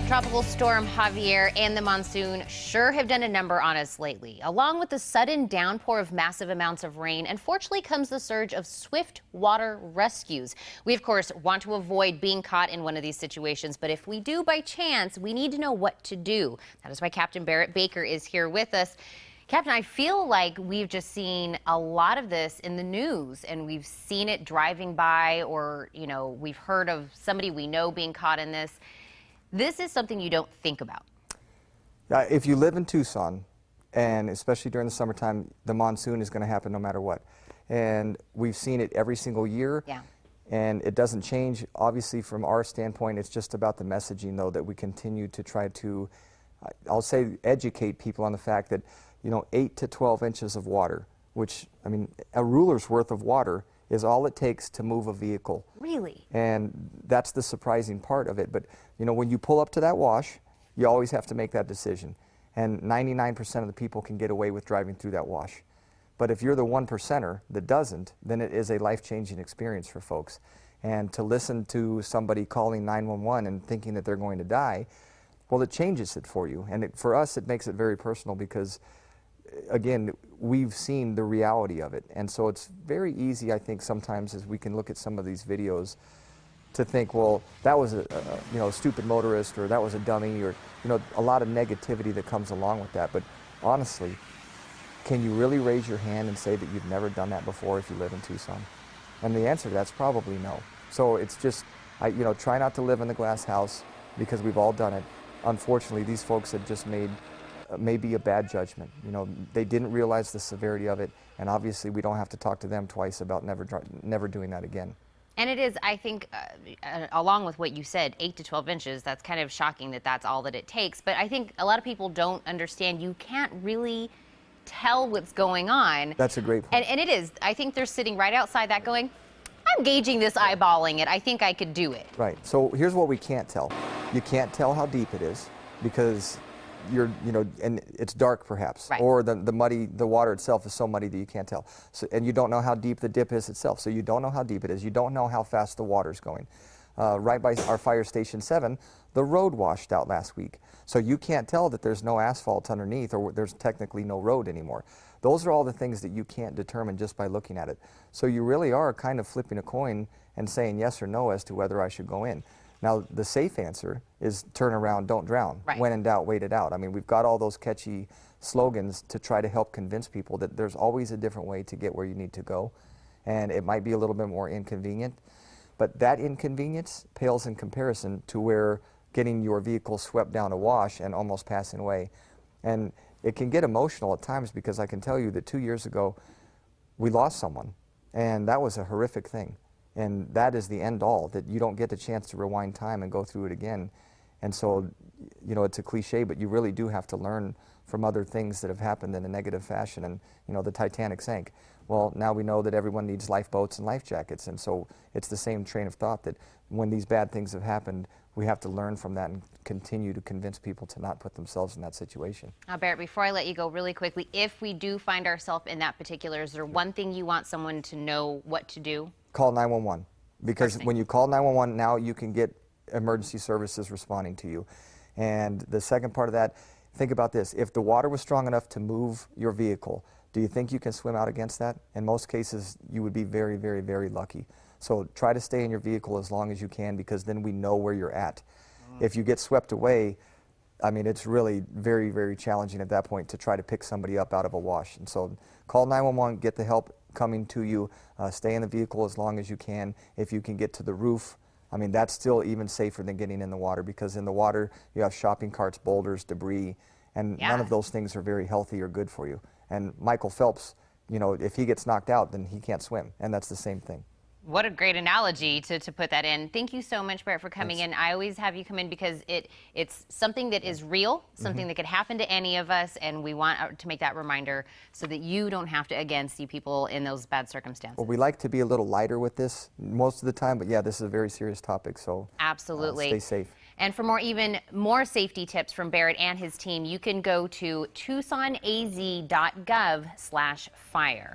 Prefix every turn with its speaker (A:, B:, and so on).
A: Tropical storm Javier and the monsoon sure have done a number on us lately. Along with the sudden downpour of massive amounts of rain, unfortunately comes the surge of swift water rescues. We, of course, want to avoid being caught in one of these situations, but if we do by chance, we need to know what to do. That is why Captain Barrett Baker is here with us. Captain, I feel like we've just seen a lot of this in the news, and we've seen it driving by, or, we've heard of somebody we know being caught in this. This is something you don't think about.
B: If you live in Tucson, and especially during the summertime, the monsoon is going to happen no matter what. And we've seen it every single year.
A: Yeah.
B: And it doesn't change. Obviously, from our standpoint, it's just about the messaging, though, that we continue to try to, I'll say, educate people on the fact that, 8 to 12 inches of water, which, a ruler's worth of water is all it takes to move a vehicle.
A: Really?
B: And that's the surprising part of it. But, when you pull up to that wash, you always have to make that decision. And 99% of the people can get away with driving through that wash. But if you're the 1%er that doesn't, then it is a life-changing experience for folks. And to listen to somebody calling 911 and thinking that they're going to die, well, it changes it for you. And for us, it makes it very personal because, again, we've seen the reality of it. And so it's very easy, I think, sometimes as we can look at some of these videos to think, well, that was a stupid motorist, or that was a dummy, or, a lot of negativity that comes along with that. But honestly, can you really raise your hand and say that you've never done that before if you live in Tucson? And the answer to that's probably no. So it's just, try not to live in the glass house, because we've all done it. Unfortunately, these folks had just made maybe a bad judgment. They didn't realize the severity of it, and obviously we don't have to talk to them twice about never doing that again.
A: And it is, I think, along with what you said, 8 to 12 inches, that's kind of shocking that that's all that it takes. But I think a lot of people don't understand you can't really tell what's going on.
B: That's a great point.
A: And it is. I think they're sitting right outside that going, I'm gauging this, eyeballing it. I think I could do it.
B: Right. So here's what we can't tell. You can't tell how deep it is because and it's dark perhaps,
A: right.
B: Or the water itself is so muddy that you can't tell. So, and you don't know how deep the dip is itself, so you don't know how deep it is. You don't know how fast the water's going. Right by our fire station 7, the road washed out last week. So you can't tell that there's no asphalt underneath, or there's technically no road anymore. Those are all the things that you can't determine just by looking at it. So you really are kind of flipping a coin and saying yes or no as to whether I should go in. Now, the safe answer is turn around, don't drown.
A: Right.
B: When in doubt, wait it out. We've got all those catchy slogans to try to help convince people that there's always a different way to get where you need to go. And it might be a little bit more inconvenient, but that inconvenience pales in comparison to where getting your vehicle swept down a wash and almost passing away. And it can get emotional at times, because I can tell you that 2 years ago, we lost someone, and that was a horrific thing. And that is the end all, that you don't get the chance to rewind time and go through it again. And so, it's a cliche, but you really do have to learn from other things that have happened in a negative fashion. And, the Titanic sank. Well, now we know that everyone needs lifeboats and life jackets. And so it's the same train of thought that when these bad things have happened, we have to learn from that and continue to convince people to not put themselves in that situation.
A: Now, Barrett, before I let you go, really quickly, if we do find ourselves in that particular, is there one thing you want someone to know what to do?
B: Call 911, because when you call 911, now you can get emergency services responding to you. And the second part of that, think about this. If the water was strong enough to move your vehicle, do you think you can swim out against that? In most cases, you would be very, very, very lucky. So try to stay in your vehicle as long as you can, because then we know where you're at. If you get swept away, it's really very, very challenging at that point to try to pick somebody up out of a wash. And so call 911, get the help coming to you, stay in the vehicle as long as you can. If you can get to the roof, that's still even safer than getting in the water, because in the water you have shopping carts, boulders, debris, and none of those things are very healthy or good for you. And Michael Phelps, if he gets knocked out, then he can't swim, and that's the same thing.
A: What a great analogy to put that in. Thank you so much, Barrett, for coming in. I always have you come in because it's something that is real, something that could happen to any of us, and we want to make that reminder so that you don't have to, again, see people in those bad circumstances.
B: Well, we like to be a little lighter with this most of the time, but yeah, this is a very serious topic, so
A: absolutely.
B: Stay safe.
A: And for even more safety tips from Barrett and his team, you can go to tucsonaz.gov/fire.